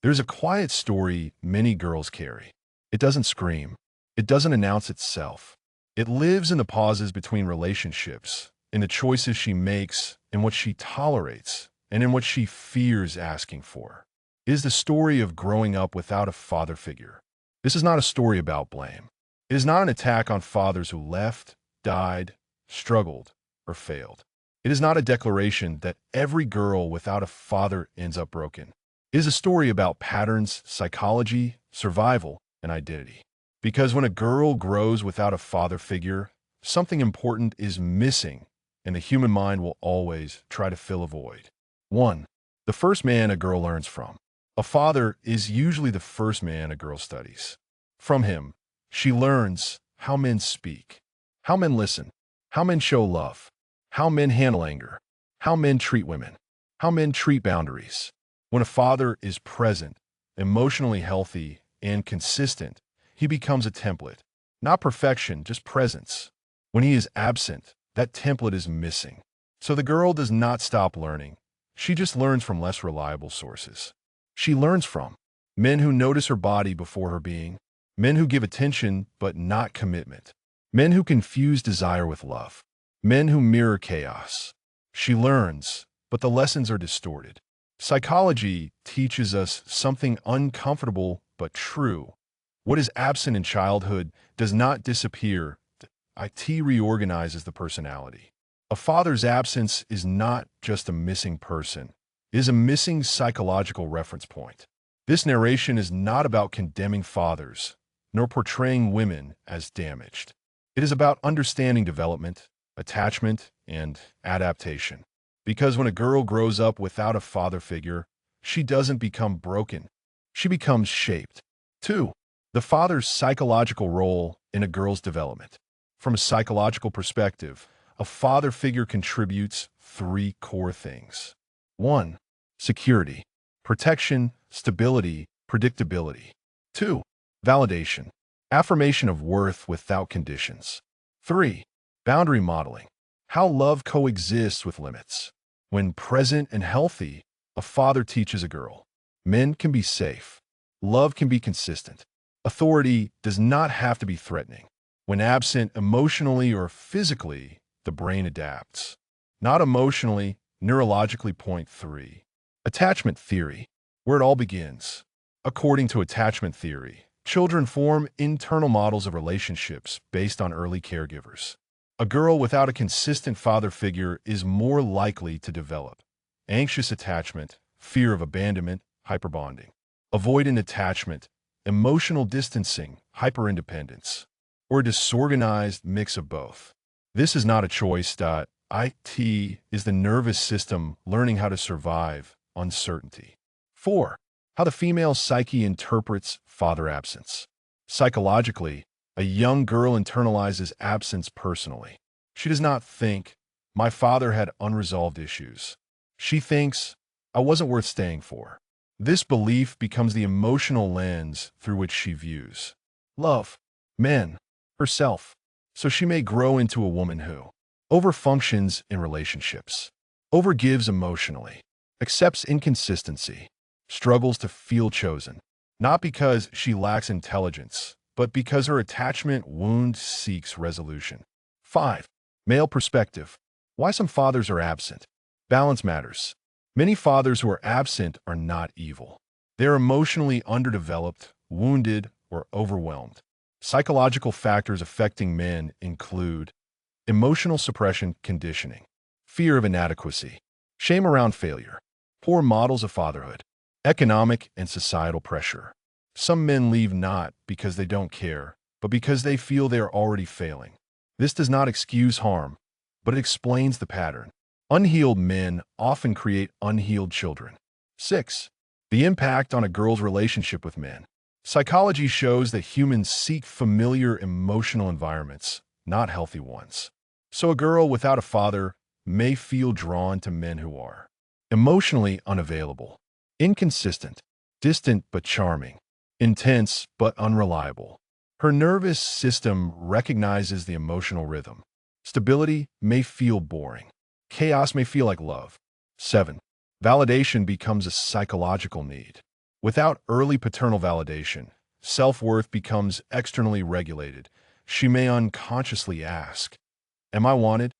There's a quiet story many girls carry. It doesn't scream. It doesn't announce itself. It lives in the pauses between relationships, in the choices she makes, in what she tolerates, and in what she fears asking for. It is the story of growing up without a father figure. This is not a story about blame. It is not an attack on fathers who left, died, struggled, or failed. It is not a declaration that every girl without a father ends up broken. It is a story about patterns, psychology, survival, and identity. Because when a girl grows without a father figure, something important is missing, and the human mind will always try to fill a void. 1. The first man a girl learns from. A father is usually the first man a girl studies. From him, she learns how men speak, how men listen, how men show love, how men handle anger, how men treat women, how men treat boundaries. When a father is present, emotionally healthy, and consistent, he becomes a template. Not perfection, just presence. When he is absent, that template is missing. So the girl does not stop learning. She just learns from less reliable sources. She learns from men who notice her body before her being, men who give attention but not commitment, men who confuse desire with love, men who mirror chaos. She learns, but the lessons are distorted. Psychology teaches us something uncomfortable but true. What is absent in childhood does not disappear. It reorganizes the personality. A father's absence is not just a missing person. It is a missing psychological reference point. This narration is not about condemning fathers, nor portraying women as damaged. It is about understanding development, attachment, and adaptation. Because when a girl grows up without a father figure, she doesn't become broken. She becomes shaped. 2. The father's psychological role in a girl's development. From a psychological perspective, a father figure contributes 3 core things. 1. Security, protection, stability, predictability. 2. Validation, affirmation of worth without conditions. 3. Boundary modeling, how love coexists with limits. When present and healthy, a father teaches a girl. Men can be safe. Love can be consistent. Authority does not have to be threatening. When absent emotionally or physically, the brain adapts. Not emotionally, neurologically. Point 3. Attachment theory, where it all begins. According to attachment theory, children form internal models of relationships based on early caregivers. A girl without a consistent father figure is more likely to develop anxious attachment, fear of abandonment, hyperbonding, avoidant attachment, emotional distancing, hyperindependence, or a disorganized mix of both. This is not a choice. It is the nervous system learning how to survive uncertainty. 4. How the female psyche interprets father absence. Psychologically, a young girl internalizes absence personally. She does not think, my father had unresolved issues. She thinks, I wasn't worth staying for. This belief becomes the emotional lens through which she views love, men, herself. So she may grow into a woman who overfunctions in relationships, overgives emotionally, accepts inconsistency, struggles to feel chosen, not because she lacks intelligence, but because her attachment wound seeks resolution. 5. Male perspective. Why some fathers are absent. Balance matters. Many fathers who are absent are not evil. They are emotionally underdeveloped, wounded, or overwhelmed. Psychological factors affecting men include emotional suppression, conditioning, fear of inadequacy, shame around failure, poor models of fatherhood, economic and societal pressure. Some men leave not because they don't care, but because they feel they are already failing. This does not excuse harm, but it explains the pattern. Unhealed men often create unhealed children. 6. The impact on a girl's relationship with men. Psychology shows that humans seek familiar emotional environments, not healthy ones. So a girl without a father may feel drawn to men who are emotionally unavailable, inconsistent, distant but charming, intense but unreliable. Her nervous system recognizes the emotional rhythm. Stability may feel boring. Chaos may feel like love. 7. Validation becomes a psychological need. Without early paternal validation, self-worth becomes externally regulated. She may unconsciously ask, "Am I wanted?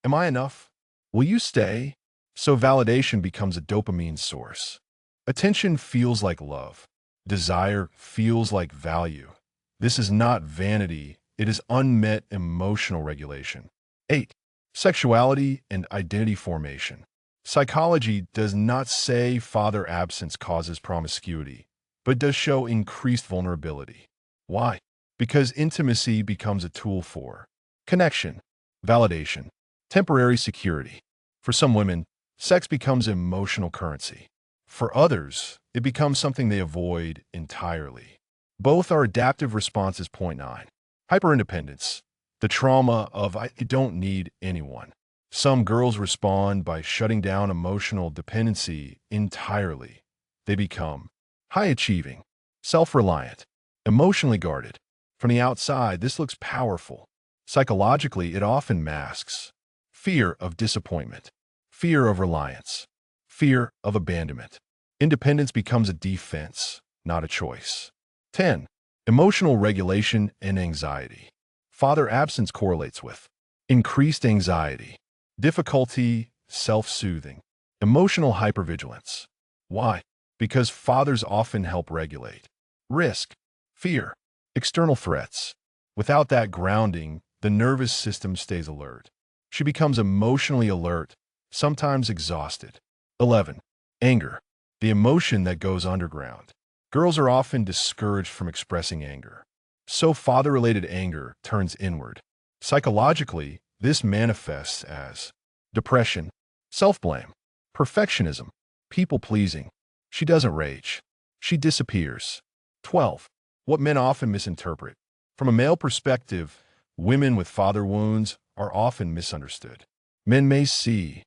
Am I enough? Will you stay?" So validation becomes a dopamine source. Attention feels like love. Desire feels like value. This is not vanity, it is unmet emotional regulation. 8. Sexuality and identity formation. Psychology does not say father absence causes promiscuity, but does show increased vulnerability. Why? Because intimacy becomes a tool for connection, validation, temporary security. For some women, sex becomes emotional currency. For others, it becomes something they avoid entirely. Both are adaptive responses. Point 9. Hyperindependence. The trauma of "I don't need anyone." Some girls respond by shutting down emotional dependency entirely. They become high-achieving, self-reliant, emotionally guarded. From the outside, this looks powerful. Psychologically, it often masks fear of disappointment, fear of reliance, fear of abandonment. Independence becomes a defense, not a choice. 10. Emotional regulation and anxiety. Father absence correlates with increased anxiety, difficulty self-soothing, emotional hypervigilance. Why? Because fathers often help regulate risk, fear, external threats. Without that grounding, the nervous system stays alert. She becomes emotionally alert, sometimes exhausted. 11. Anger, the emotion that goes underground. Girls are often discouraged from expressing anger. So father-related anger turns inward. Psychologically, this manifests as depression, self-blame, perfectionism, people-pleasing. She doesn't rage. She disappears. 12. What men often misinterpret. From a male perspective, women with father wounds are often misunderstood. Men may see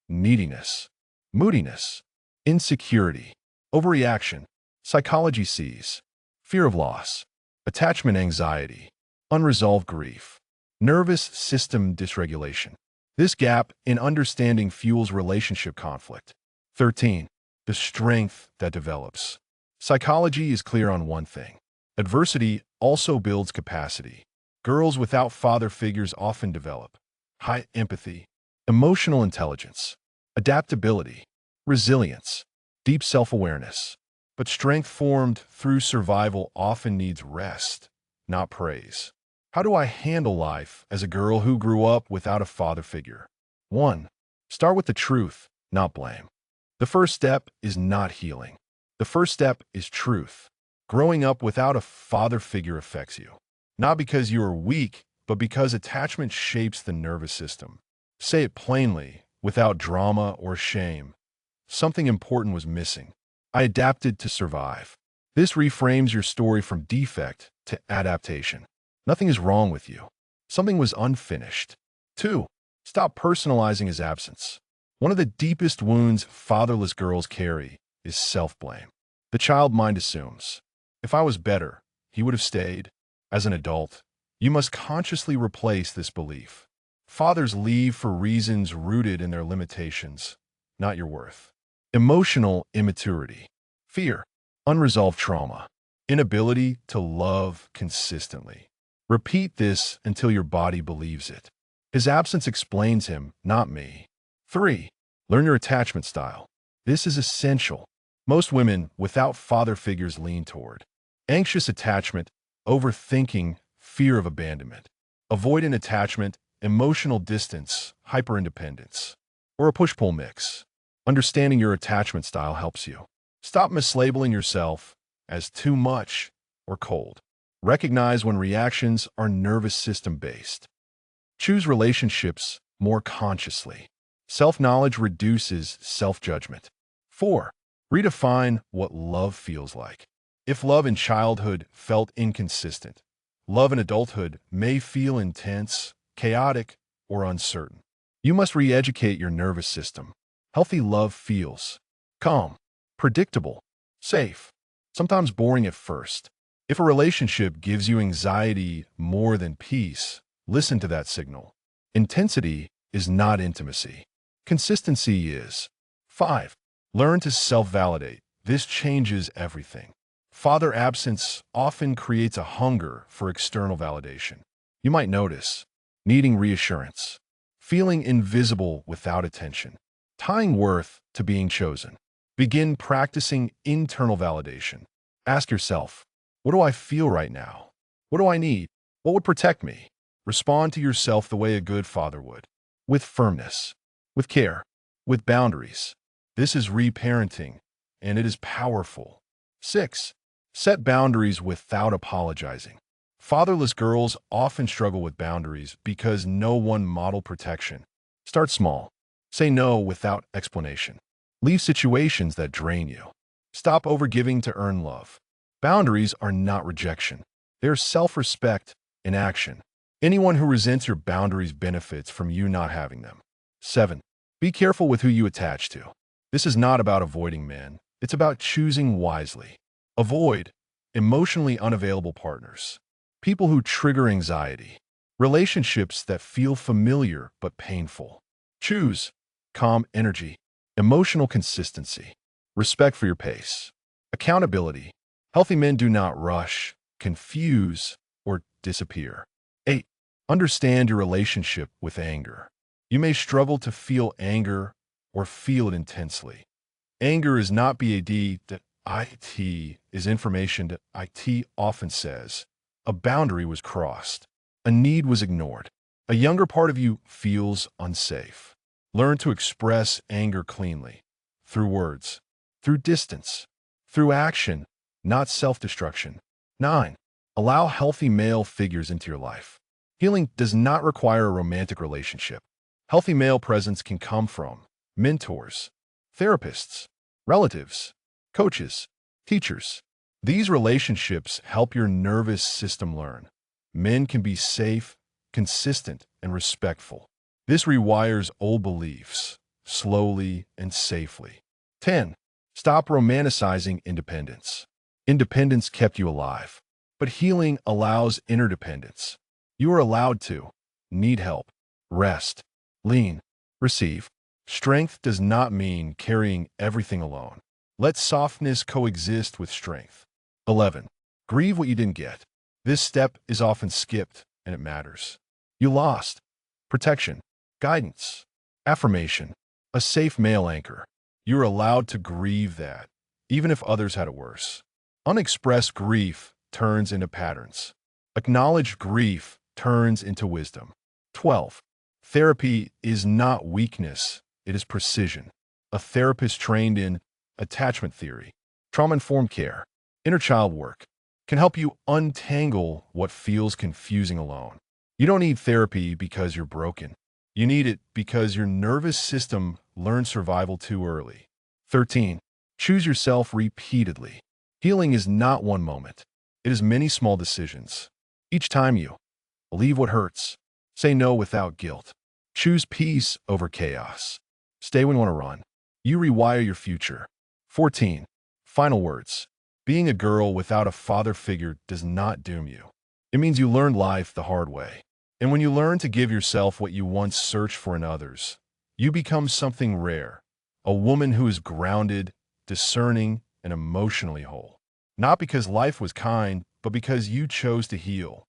neediness, moodiness, insecurity, overreaction. Psychology sees fear of loss, attachment anxiety, unresolved grief, nervous system dysregulation. This gap in understanding fuels relationship conflict. 13. The strength that develops. Psychology is clear on one thing. Adversity also builds capacity. Girls without father figures often develop high empathy, emotional intelligence, adaptability, resilience, deep self-awareness. But strength formed through survival often needs rest, not praise. How do I handle life as a girl who grew up without a father figure? 1. Start with the truth, not blame. The first step is not healing. The first step is truth. Growing up without a father figure affects you. Not because you are weak, but because attachment shapes the nervous system. Say it plainly, without drama or shame. Something important was missing. I adapted to survive. This reframes your story from defect to adaptation. Nothing is wrong with you. Something was unfinished. 2. Stop personalizing his absence. One of the deepest wounds fatherless girls carry is self-blame. The child mind assumes, if I was better, he would have stayed. As an adult, you must consciously replace this belief. Fathers leave for reasons rooted in their limitations, not your worth. Emotional immaturity, fear, unresolved trauma, inability to love consistently. Repeat this until your body believes it. His absence explains him, not me. 3. Learn your attachment style. This is essential. Most women without father figures lean toward anxious attachment, overthinking, fear of abandonment, avoidant attachment, emotional distance, hyperindependence, or a push-pull mix. Understanding your attachment style helps you. Stop mislabeling yourself as too much or cold. Recognize when reactions are nervous system-based. Choose relationships more consciously. Self-knowledge reduces self-judgment. 4. Redefine what love feels like. If love in childhood felt inconsistent, love in adulthood may feel intense, chaotic, or uncertain. You must re-educate your nervous system. Healthy love feels calm, predictable, safe, sometimes boring at first. If a relationship gives you anxiety more than peace, listen to that signal. Intensity is not intimacy. Consistency is. 5. Learn to self-validate. This changes everything. Father absence often creates a hunger for external validation. You might notice needing reassurance, feeling invisible without attention, tying worth to being chosen. Begin practicing internal validation. Ask yourself, what do I feel right now? What do I need? What would protect me? Respond to yourself the way a good father would, with firmness, with care, with boundaries. This is reparenting, and it is powerful. 6. Set boundaries without apologizing. Fatherless girls often struggle with boundaries because no one modeled protection. Start small. Say no without explanation. Leave situations that drain you. Stop overgiving to earn love. Boundaries are not rejection. They're self-respect in action. Anyone who resents your boundaries benefits from you not having them. 7. Be careful with who you attach to. This is not about avoiding men. It's about choosing wisely. Avoid emotionally unavailable partners, people who trigger anxiety, relationships that feel familiar but painful. Choose calm energy, emotional consistency, respect for your pace, accountability. Healthy men do not rush, confuse, or disappear. 8. Understand your relationship with anger. You may struggle to feel anger or feel it intensely. Anger is not BAD. That IT is information that IT often says. A boundary was crossed. A need was ignored. A younger part of you feels unsafe. Learn to express anger cleanly, through words, through distance, through action, not self-destruction. 9. Allow healthy male figures into your life. Healing does not require a romantic relationship. Healthy male presence can come from mentors, therapists, relatives, coaches, teachers. These relationships help your nervous system learn. Men can be safe, consistent, and respectful. This rewires old beliefs, slowly and safely. 10. Stop romanticizing independence. Independence kept you alive, but healing allows interdependence. You are allowed to need help, rest, lean, receive. Strength does not mean carrying everything alone. Let softness coexist with strength. 11. Grieve what you didn't get. This step is often skipped, and it matters. You lost protection, guidance, affirmation, a safe male anchor. You're allowed to grieve that, even if others had it worse. Unexpressed grief turns into patterns. Acknowledged grief turns into wisdom. 12. Therapy is not weakness, it is precision. A therapist trained in attachment theory, trauma-informed care, inner child work can help you untangle what feels confusing alone. You don't need therapy because you're broken. You need it because your nervous system learned survival too early. 13. Choose yourself repeatedly. Healing is not one moment. It is many small decisions. Each time you believe what hurts, say no without guilt, choose peace over chaos, stay when you want to run, you rewire your future. 14. Final words. Being a girl without a father figure does not doom you. It means you learned life the hard way. And when you learn to give yourself what you once searched for in others, you become something rare, a woman who is grounded, discerning, and emotionally whole. Not because life was kind, but because you chose to heal.